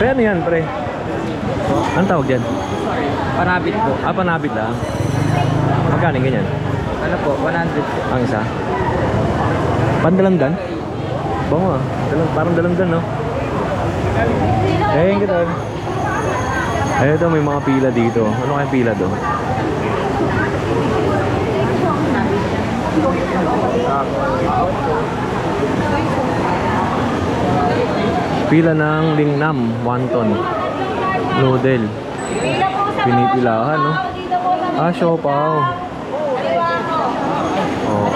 Pre, ano yan, pre? Anong tawag dyan? Panabit po. Ah, panabit lang. Magkano yung ganyan? Ano po, 100 po. Ang isa? Pandalandan? Bango ah. Parang dalandan, no? Eh, kita. Eh, ito may mga pila dito. Ano kaya pila doon? Pila ng lingnam, wonton, noodle. Pinipilahan, no? Ah, siopaw. Oh.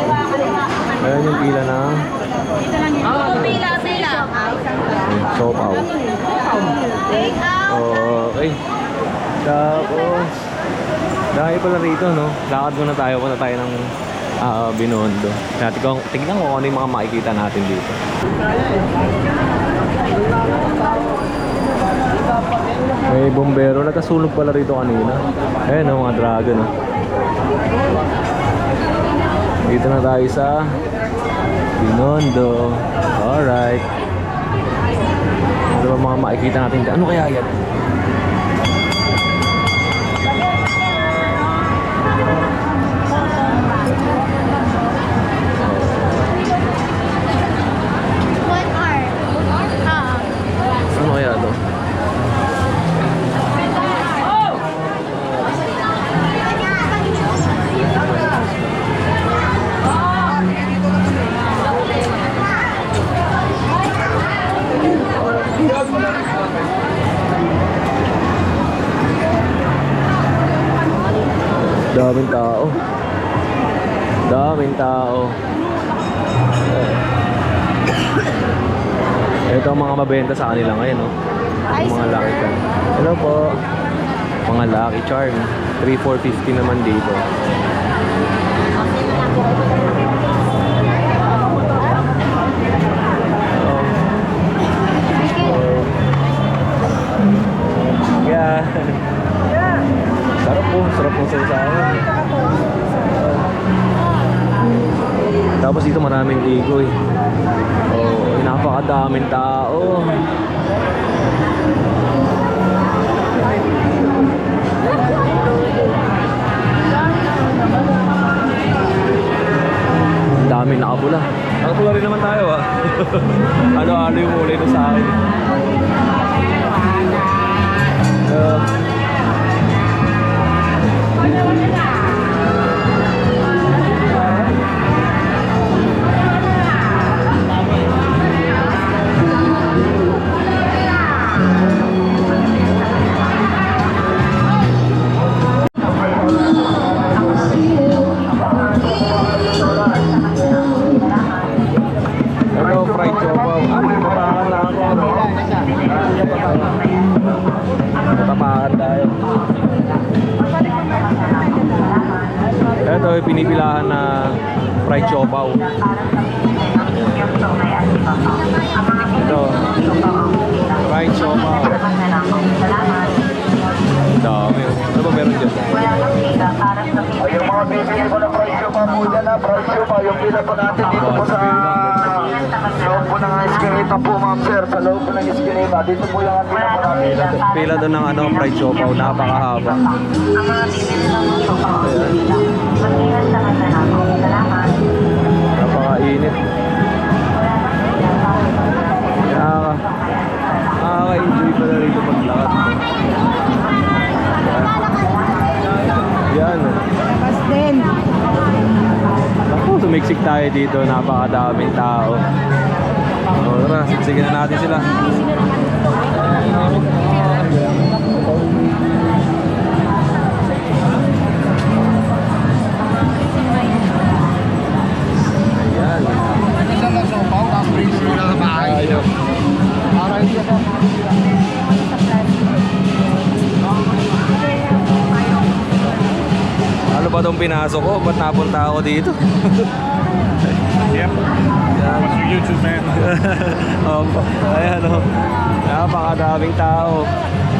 Ayan yung pila ng siopaw. Okay. Tapos dahil pala rito, no? Lakad muna tayo. Punta tayo ng Binondo. Tignan ko ano yung mga makikita natin dito. May bombero. Nagkasunog pala rito kanina. Ayan, no, mga dragon, no? Dito na tayo sa Binondo. Alright. Ano ba mga makikita natin? Ano kaya yan? Ano kaya ito? Daming tao. Daming tao. Ito ang mga mabenta sa kanila ngayon, no? Yung mga Lucky Charm. Hello po. Mga Lucky Charm. 3,450 naman dito. Yeah. Sarap po. Sarap po sa usawan. Tapos dito maraming ligoy. Oh, napakadaming tao. Ang daming nakapula. Nakapula rin naman tayo, ah. Ano-ano yung ulay na sa akin. Ito ay pinipilahan na fried siopaw. Ito, fried siopaw. Dami. Ano ba meron dyan? Yung mga bibili ko na fried siopaw po dyan, ha? Fried siopaw, yung pila po natin dito po sa loob po ng eskinita po, ma'am sir. Sa loob po ng eskinita. Dito po yung pila po natin. Pila doon ng fried siopaw. Napakahaba. Napakainit. Nakaka-enjoy pala rito maglakad. Yan. Labas din. Ako, tumiksik tayo dito. Napakadaming tao. O, tara, siksikin na natin sila. Ayan. Isa lang siopaw, tapos bring sila na bahay. Ayun. Para hindi ako. Ano ba itong pinasok ko? Ba't napunta ako dito? Yep. What's your YouTube, man? Ayan, o. Napakadaming tao.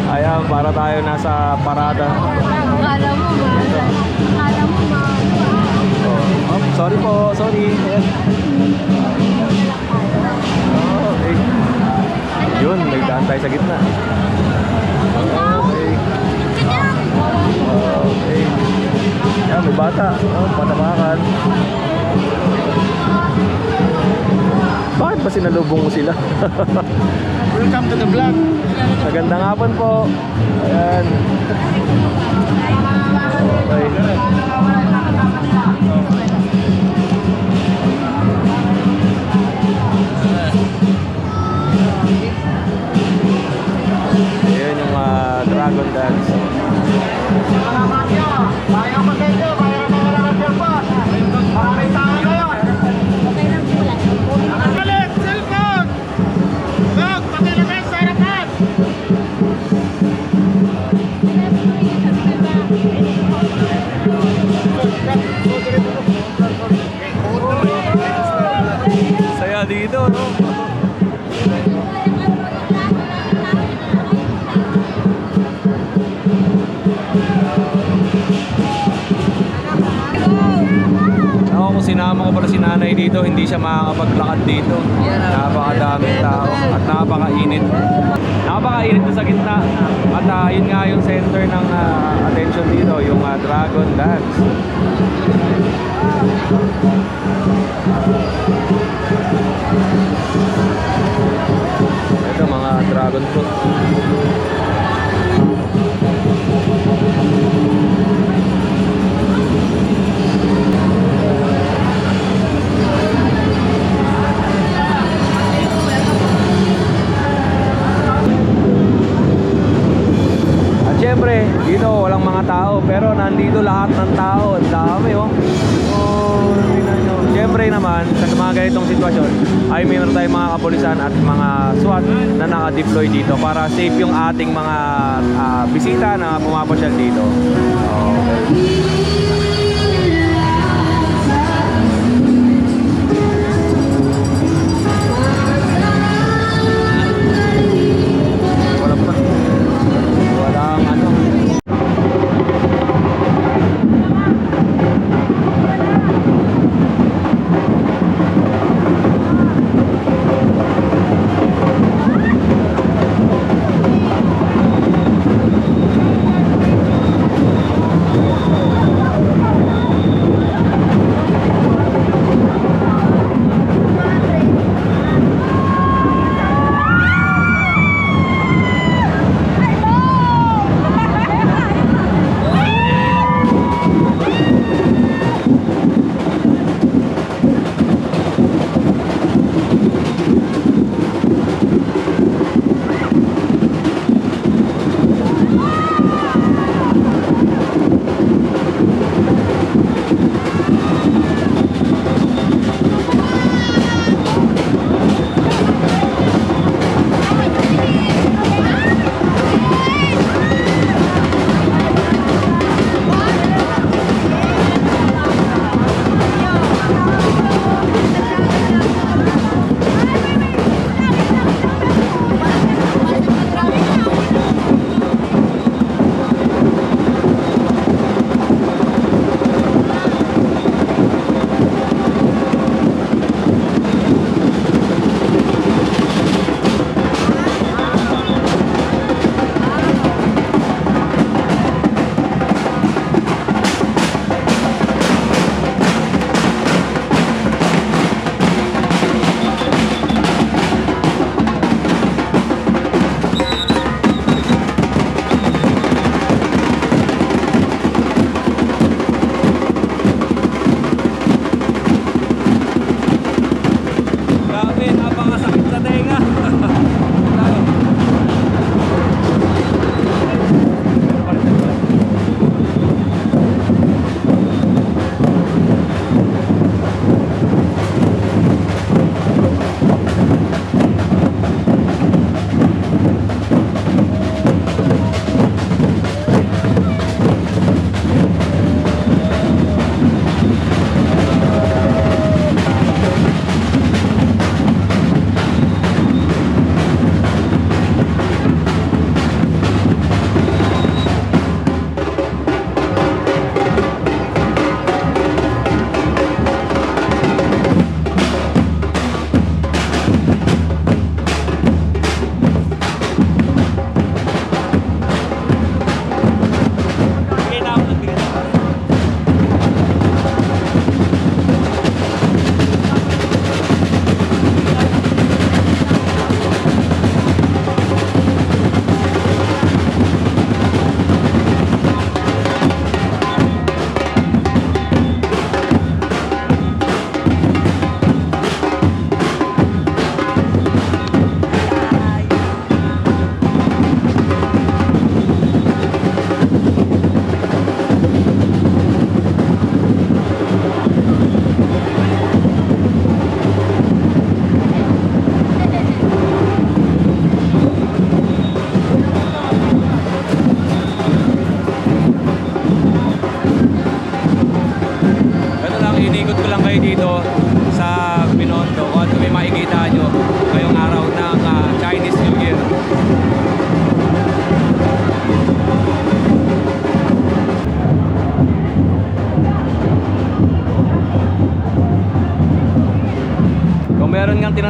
Ayan, para tayo nasa parada. Akala mo, Oh, sorry po, sorry. Ayan. Okay. Yun, nagdaan tayo sa gitna. bata. Oh, patapakan. Bakit ba sinalubong mo sila? Welcome to the vlog. Magandang hapon po. Ayan. Okay. Ayan yung Dragon Dance. Ayaw pa sa inyo, mayroon na wala ng cellphone. Maraming tao ngayon. Balik, cellphone! Wag, pakilagay sa harapan! Saya dito, no? Ako kung sinama ko pala si nanay dito, hindi siya makakapaglakad dito. Napakadaming tao at napakainit. Napakainit na sa gitna. At yun nga yung center ng attention dito, yung Dragon Dance. Ito mga dragon fruit. At syempre, dito walang mga tao pero nandito lahat ng tao. Ang dami oh. Tingnan nyo. Syempre naman, sa mga ganitong sitwasyon ay mayroon tayong mga kapulisan at mga SWAT na naka-deploy dito para safe yung ating mga bisita na pumapasyal dito. Okay. Wala pa. Walang ano.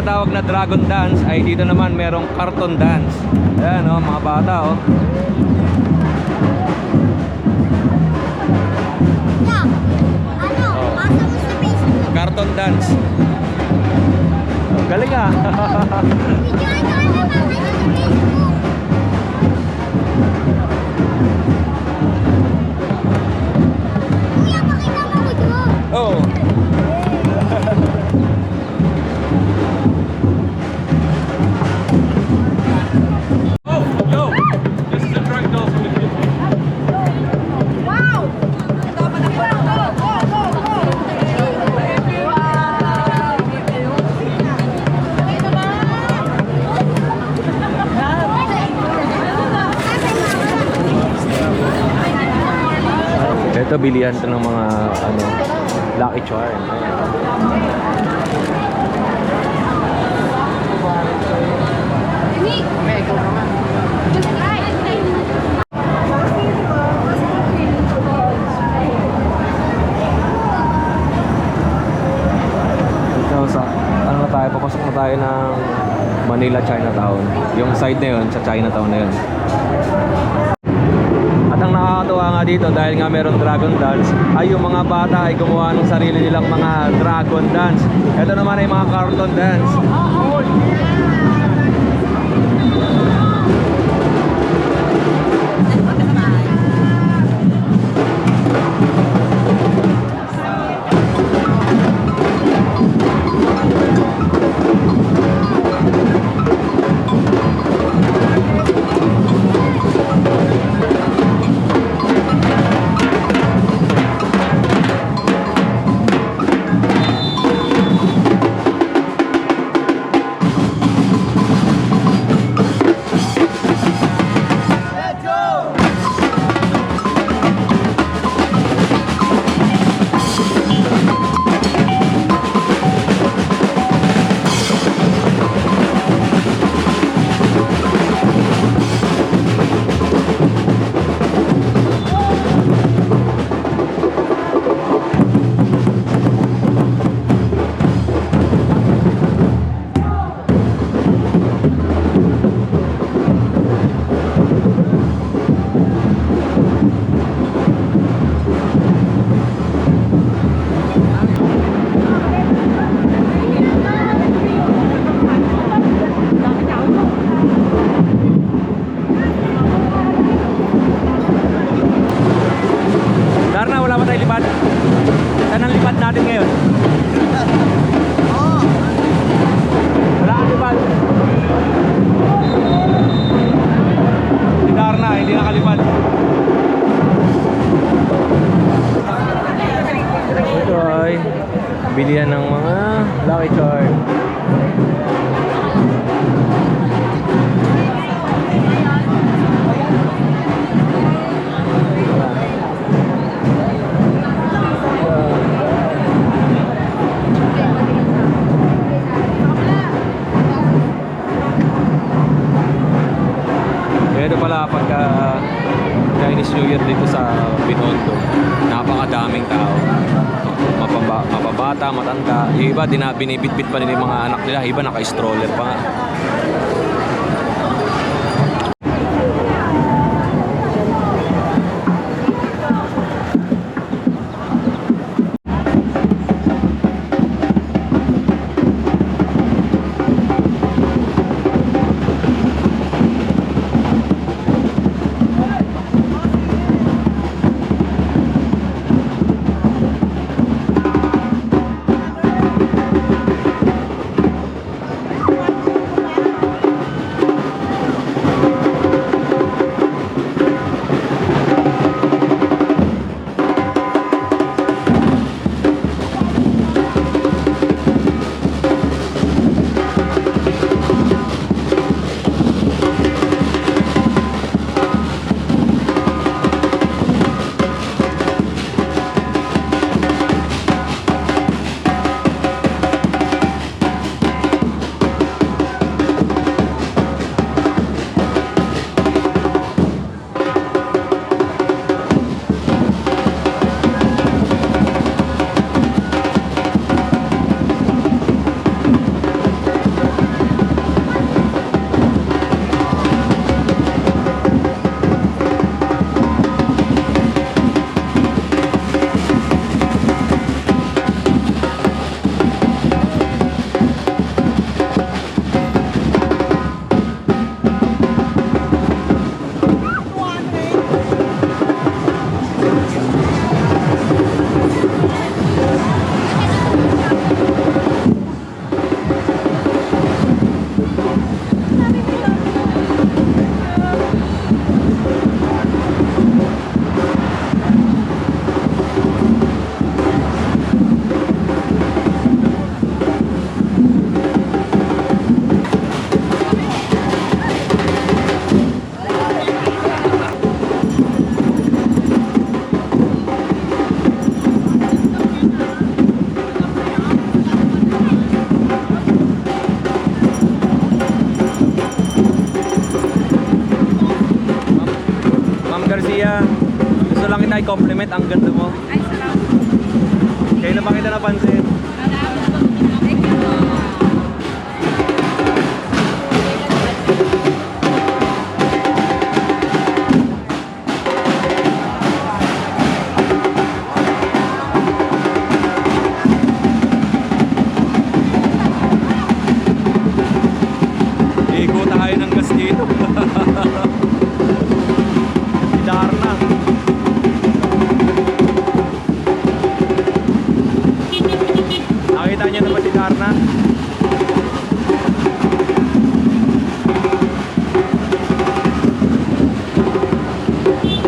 tinatawag na dragon dance ay dito naman merong cartoon dance. Ayan oh, mga bata oh. Cartoon dance. Galing ah. Oh. Ito bilihan to ng mga ano, Lucky Charm. Ito sa ano na tayo, papasok na tayo ng Manila Chinatown. Yung side na yun, sa Chinatown na yun. At ang nakakatuwa nga dito dahil nga meron dragon dance ay yung mga bata ay gumawa ng sarili nilang mga dragon dance. Ito naman ay mga cartoon dance. Darna, wala pa tayo lipad? Saan ang lipad natin ngayon? Wala kang lipad. Si Darna, hindi nakalipad. Ito ay bilihan ng mga Lucky Charm. Ito pala pagka Chinese New Year dito sa Binondo, napakadaming tao. Mapabata, matanda. Yung iba, binibitbit pa nila yung mga anak nila. Yung iba, naka-stroller pa nga. compliment, ang ganda mo. Ay, salamat. Kayo na ba kita napansin? Thank you. Ikot tayo ng gas dito. Si Darna. Nakita niyo na ba si Darna?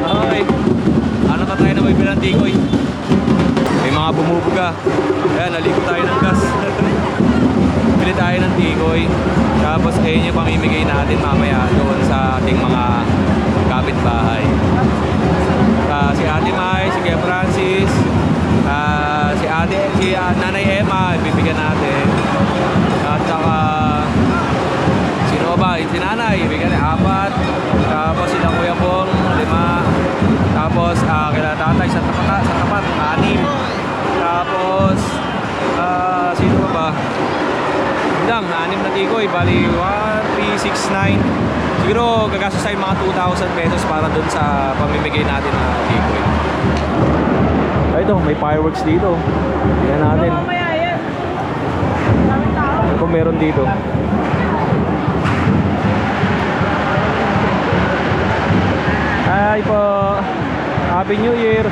Okay. Ano ka tayo na may bilang tikoy? May mga bumubuga. Ayan, naligo tayo ng gas. Bili tayo ng tikoy. Tapos ayun yung pamimigay natin mamaya doon sa ating mga kapitbahay. Si Ate Mai, si Kuya Francis, si Nanay Emma, ibibigyan natin. At saka sino ba? Si Nanay, ibibigyan natin 4. Tapos sila Kuya Bong, 5. Tapos kila Tatay sa tapat, 6. Tapos sino ba? Lang, 6 na tikoy, bali 1, 3, 6, 9. Siguro gagastos tayo mga 2,000 pesos para dun sa pamimigay natin na tikoy. Ito, may fireworks dito. Tingnan natin. Ano kung meron dito? Hi po! Happy New Year!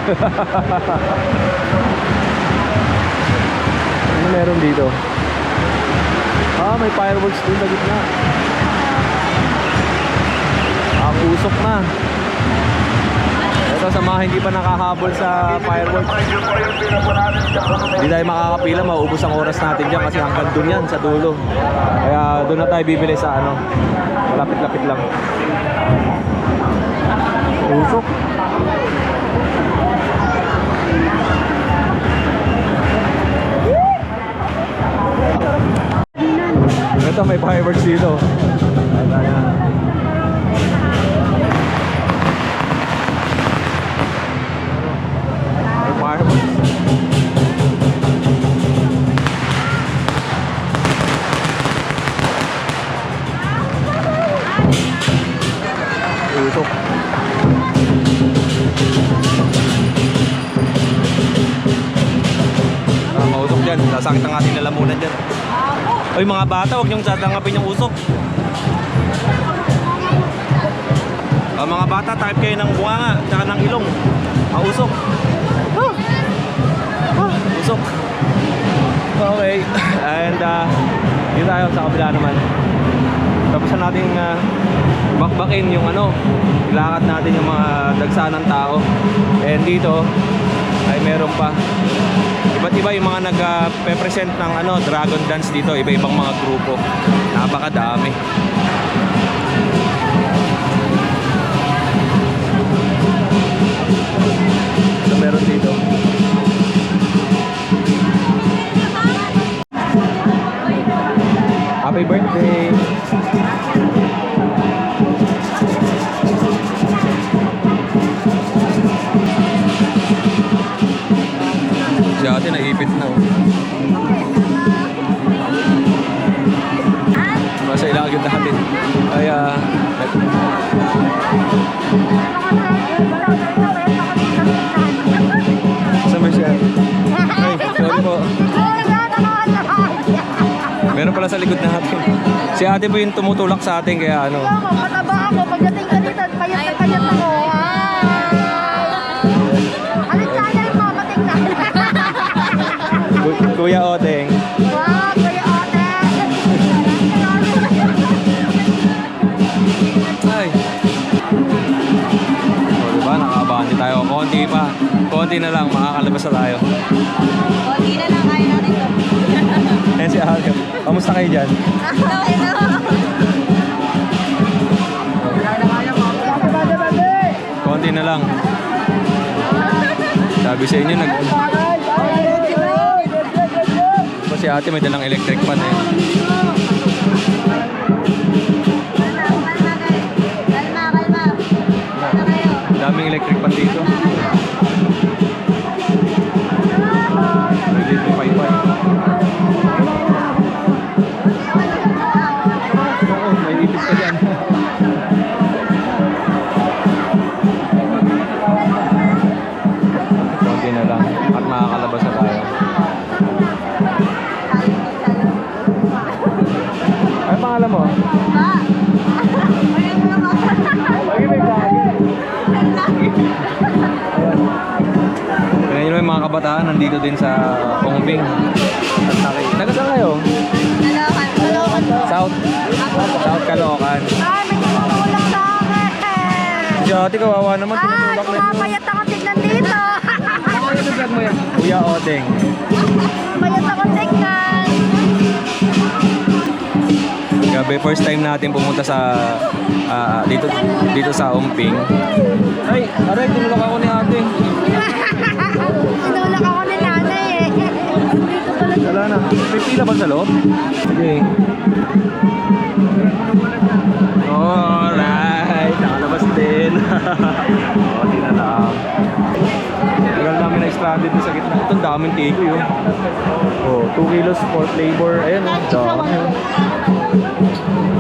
Ano meron dito? May fireworks din sa gitna. Ang usok na. Ito sa mga hindi pa nakahabol sa fireworks. Hindi tayo makakapila, mauubos ang oras natin dyan kasi hanggang dun yan sa dulo. Kaya doon na tayo bibili sa ano, malapit-lapit lang. Usok. Ito may fireworks dito. May fireworks. Usok. Mausok dyan. Sasakit ang ating lalamunan dyan. Oy mga bata, huwag niyong tatangapin yung usok. Mga bata, type kayo ng bunganga tsaka ng ilong. Ang usok. Usok. Okay. And dito tayo sa kabila naman. Tapos na natin bakbakin yung ano, ilakad natin yung mga dagsa ng tao. And dito ay meron pa. Iba't iba yung mga nag-present ng ano, dragon dance dito, iba-ibang mga grupo. Napakadami. Ano meron dito? Happy birthday! Si ate naipit na oh. Nasa ilagid natin. Kaya sama siya. Ay, sorry po. Meron pala sa likod natin. Si ate po yung tumutulak sa atin kaya ano. Mataba ako. Pagdating ka dito, payat na payat ako. Alin channel mo? Patingnan. Kuya Oteng. Wow, Kuya Oteng. Ay. O diba, nakabandi tayo. Konti pa. Konti na lang, makakalabas na tayo. Konti na lang, kaya natin ito. Ayan si Ate. Kamusta kayo dyan? Okay na. Konti na lang. Sabi sa inyo, si ate may dalang electric pan eh. Kalma. Daming electric pan dito. Ba? Ayun mo naman. Lagi may lagi. Ngayon yung mga kabataan nandito din sa Pongbing. At taga saan kayo? Nalakan. Nalakan po. South Caloocan. Ay, may tumutulak sa akin. Si ate kawawa naman, Ay, tinutulak na yun. pumapayat ako tignan dito. Kuya Odeng. Payat ako tignan. Gabi, first time natin pumunta sa dito sa Umping. Ay, aray, tinulak ako ni ate. Tinulak ako ni nanay eh. Dito pala. Wala na. May pila ba sa loob? Sige. Alright, nakalabas din. Di na lang. Tagal namin na stranded sa gitna. Itong daming tiko yun. Oh, 2 kilos for flavor. Ayun, dami yun.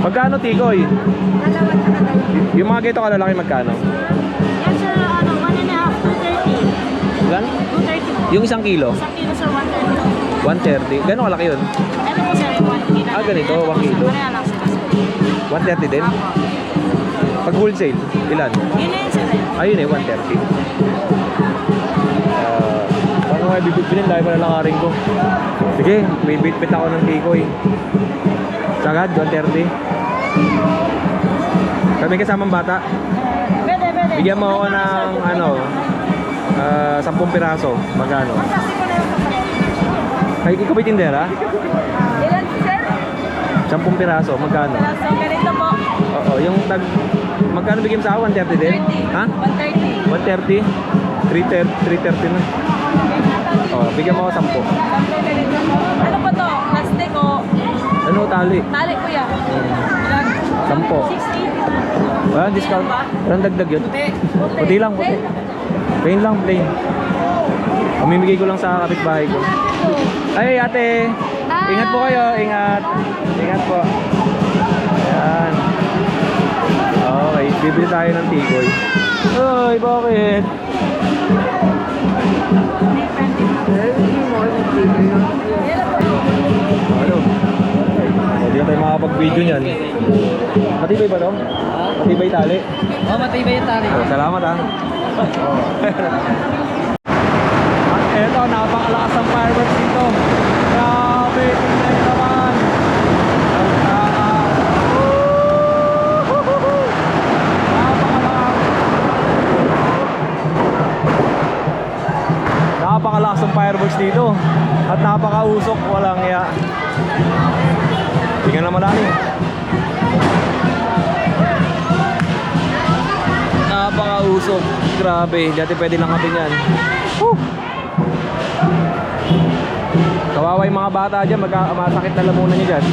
Magkano tikoy? Alawan sa kanal. Yung mga ganito kalalaki magkano? Yan sir, 1.5 to 30. Gan? 230. Yung 1 kilo? Isang kilo sir, 130. 130. Gano'ng kalaki yun? Ano po sir, 1 kilo. Ah, ganito, 1 kilo. Pareha lang sir. 130 din? Pag wholesale, ilan? Yun na yun sir. Ayun eh, 130. Paano nga bibigpinin? Dahil pa nalangarin ko. Sige, may bit-bit ako ng tikoy. Sagad, 130. Kami kasamang bata. Pwede, pwede. Bigyan mo ako ng 10 piraso. Magkano? Kasi ko na yung kapatid. Ay, ikaw ba'y tindera? Ilan sir? 10 piraso, magkano? So, ganito po. Oo, yung magkano bigyan mo sa ako? 130 din? 30. Ha? 130. 130? 330 na. Oo, bigyan mo ako 10. Ano po to? Plastic o Ano, tali? tali kuya? Ilan? 10. 60. Walang discount. Walang dagdag yun. Puti. Puti lang, puti. Plain lang, plain. Pamimigay ko lang sa kapitbahay ko. Ay, ate. Ingat po kayo, ingat. Ingat po. Ayan. Okay, bibili tayo ng tikoy. Ay, bakit? Ano? Hindi na tayo makapag-video niyan. Matibay ba to? Matibay tali? Oh, matibay yung tali. Oh, salamat ah. At eto, napakalakas ng fireworks dito. Grabe, tingnan nyo naman. Napakalakas ng fireworks dito. At napakausok, walang iya. Tingnan naman natin. Napakausok. Grabe, dati pwede lang kapin yan. Woo! Kawawa yung mga bata dyan, masakit na lamunan nyo dyan.